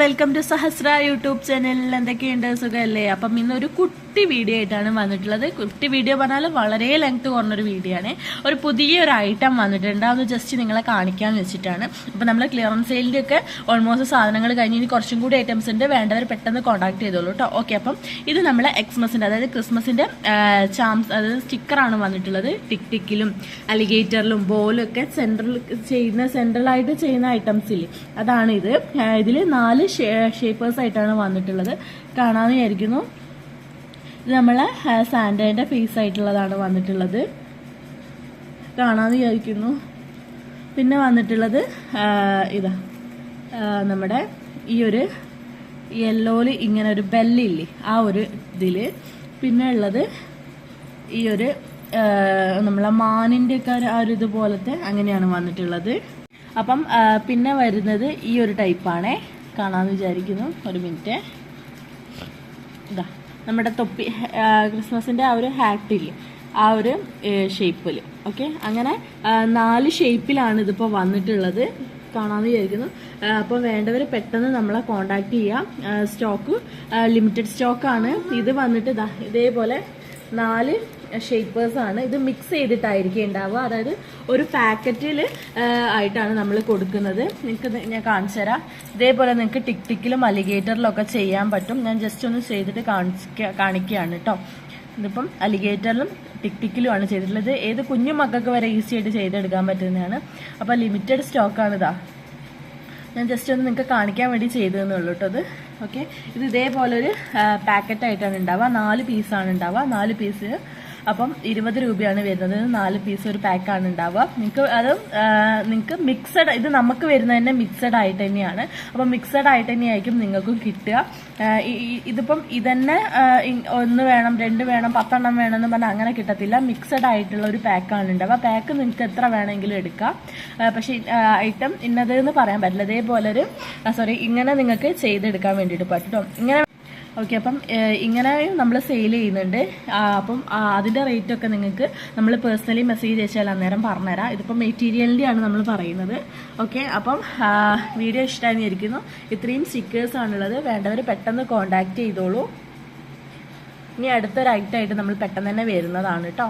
Welcome to Sahasra YouTube channel. എന്തൊക്കെയുണ്ട്, സുഖമല്ലേ? അപ്പം ഇന്നൊരു കുട്ടി വീഡിയോ ആയിട്ടാണ് വന്നിട്ടുള്ളത്. കുട്ടി വീഡിയോ പറഞ്ഞാൽ വളരെ ലെങ്ത് കുറഞ്ഞൊരു വീഡിയോ ആണ്. ഒരു പുതിയൊരു ഐറ്റം വന്നിട്ടുണ്ട്, അത് ജസ്റ്റ് നിങ്ങളെ കാണിക്കാന്ന് വെച്ചിട്ടാണ്. അപ്പം നമ്മൾ ക്ലിയറൻസ് സെയിലിൻ്റെ ഒക്കെ ഓൾമോസ്റ്റ് സാധനങ്ങൾ കഴിഞ്ഞ് ഇനി കുറച്ചും കൂടി ഐറ്റംസ് ഉണ്ട്, വേണ്ടവർ പെട്ടെന്ന് കോൺടാക്ട് ചെയ്തോളൂ കേട്ടോ. ഓക്കെ, അപ്പം ഇത് നമ്മളെ എക്സ്മസിൻ്റെ, അതായത് ക്രിസ്മസിൻ്റെ ചാംസ്, അതായത് സ്റ്റിക്കറാണ് വന്നിട്ടുള്ളത്. ടിക് ടിക്കിലും അലിഗേറ്ററിലും ബോലും ഒക്കെ സെൻട്രലായിട്ട് ചെയ്യുന്ന ഐറ്റംസ് ഇല്ലേ, അതാണ് ഇത്. ഇതിൽ 4 ഷേപ്പേഴ്സ് ആയിട്ടാണ് വന്നിട്ടുള്ളത്. കാണാമെന്ന് വിചാരിക്കുന്നു. ഇത് നമ്മളെ സാന്റയുടെ ഫേസ് ആയിട്ടുള്ളതാണ് വന്നിട്ടുള്ളത്. കാണാമെന്ന് വിചാരിക്കുന്നു. പിന്നെ വന്നിട്ടുള്ളത് ഇതാ, നമ്മുടെ ഈ ഒരു യെല്ലോയില് ഇങ്ങനെ ഒരു ബെല്ലില്ലേ, ആ ഒരു ഇതിൽ. പിന്നെ ഉള്ളത് ഈ ഒരു നമ്മളെ മാനിൻ്റെ ഒക്കെ ആ ഒരു ഇതുപോലത്തെ അങ്ങനെയാണ് വന്നിട്ടുള്ളത്. അപ്പം പിന്നെ വരുന്നത് ഈ ഒരു ടൈപ്പാണേ. കാണാമെന്ന് വിചാരിക്കുന്നു. ഒരു മിനിറ്റ്. ഇതാ നമ്മുടെ തൊപ്പി, ക്രിസ്മസിൻ്റെ ആ ഒരു ഹാറ്റില്ലേ, ആ ഒരു ഷേപ്പിൽ. ഓക്കെ, അങ്ങനെ 4 ഷേപ്പിലാണ് ഇതിപ്പോൾ വന്നിട്ടുള്ളത്. കാണാമെന്ന് വിചാരിക്കുന്നു. അപ്പോൾ വേണ്ടവർ പെട്ടെന്ന് നമ്മളെ കോണ്ടാക്ട് ചെയ്യാം. സ്റ്റോക്ക് ലിമിറ്റഡ് സ്റ്റോക്കാണ്. ഇത് വന്നിട്ട് ഇതാ ഇതേപോലെ 4 ഷേപ്പേഴ്സ് ആണ്. ഇത് മിക്സ് ചെയ്തിട്ടായിരിക്കും ഉണ്ടാവുക, അതായത് ഒരു പാക്കറ്റിൽ ആയിട്ടാണ് നമ്മൾ കൊടുക്കുന്നത്. നിങ്ങൾക്ക് ഞാൻ കാണിച്ചു തരാം. ഇതേപോലെ നിങ്ങൾക്ക് ടിക് ടിക്കിലും അലിഗേറ്ററിലും ഒക്കെ ചെയ്യാൻ പറ്റും. ഞാൻ ജസ്റ്റ് ഒന്ന് ചെയ്തിട്ട് കാണിക്കുകയാണ് കേട്ടോ. ഇതിപ്പം അലിഗേറ്ററിലും ടിക് ടിക്കിലുമാണ് ചെയ്തിട്ടുള്ളത്. ഏത് കുഞ്ഞു മക്കൾക്ക് വരെ ഈസി ആയിട്ട് ചെയ്തെടുക്കാൻ പറ്റുന്നതാണ്. അപ്പോൾ ലിമിറ്റഡ് സ്റ്റോക്കാണ് ഇതാ. ഞാൻ ജസ്റ്റ് ഒന്ന് നിങ്ങൾക്ക് കാണിക്കാൻ വേണ്ടി ചെയ്തതെന്നേ ഉള്ളൂ കേട്ടോ. അത് ഓക്കെ. ഇത് ഇതേപോലെ ഒരു പാക്കറ്റായിട്ടാണ് ഉണ്ടാവുക. 4 പീസാണ് ഉണ്ടാവുക. 4 പീസ് അപ്പം 20 രൂപയാണ് വരുന്നത്. 4 പീസ് ഒരു പാക്കാണ് ഉണ്ടാവുക. നിങ്ങൾക്ക് മിക്സഡ്, ഇത് നമുക്ക് വരുന്നത് തന്നെ മിക്സഡ് ആയിട്ട് തന്നെയാണ്. അപ്പം മിക്സഡ് ആയിട്ട് തന്നെയായിരിക്കും നിങ്ങൾക്കും കിട്ടുക. ഇതിപ്പം ഇതന്നെ 1 വേണം 2 വേണം 10 എണ്ണം വേണമെന്ന് പറഞ്ഞാൽ അങ്ങനെ കിട്ടത്തില്ല. മിക്സഡ് ആയിട്ടുള്ള ഒരു പാക്കാണ് ഉണ്ടാവുക. പാക്ക് നിങ്ങൾക്ക് എത്ര വേണമെങ്കിലും എടുക്കാം. പക്ഷേ ഐറ്റം ഇന്നതെന്ന് പറയാൻ പറ്റില്ല. ഇതേപോലെ ഇങ്ങനെ നിങ്ങൾക്ക് ചെയ്തെടുക്കാൻ വേണ്ടിയിട്ട് പറ്റും. ഇങ്ങനെ ഓക്കെ. അപ്പം ഇങ്ങനെയും നമ്മൾ സെയിൽ ചെയ്യുന്നുണ്ട്. അപ്പം അതിൻ്റെ റേറ്റൊക്കെ നിങ്ങൾക്ക് നമ്മൾ പേഴ്സണലി മെസ്സേജ് അയച്ചാൽ അന്നേരം പറഞ്ഞുതരാം. ഇതിപ്പം മെറ്റീരിയലിൻ്റെ ആണ് നമ്മൾ പറയുന്നത്. ഓക്കെ, അപ്പം വീഡിയോ ഇഷ്ടമായി ഇരിക്കുന്നു. ഇത്രയും സ്റ്റിക്കേഴ്സാണുള്ളത്. വേണ്ടവർ പെട്ടെന്ന് കോണ്ടാക്ട് ചെയ്തോളൂ. ഇനി അടുത്തൊരു ഐറ്റമായിട്ട് നമ്മൾ പെട്ടെന്ന് തന്നെ വരുന്നതാണ് കേട്ടോ.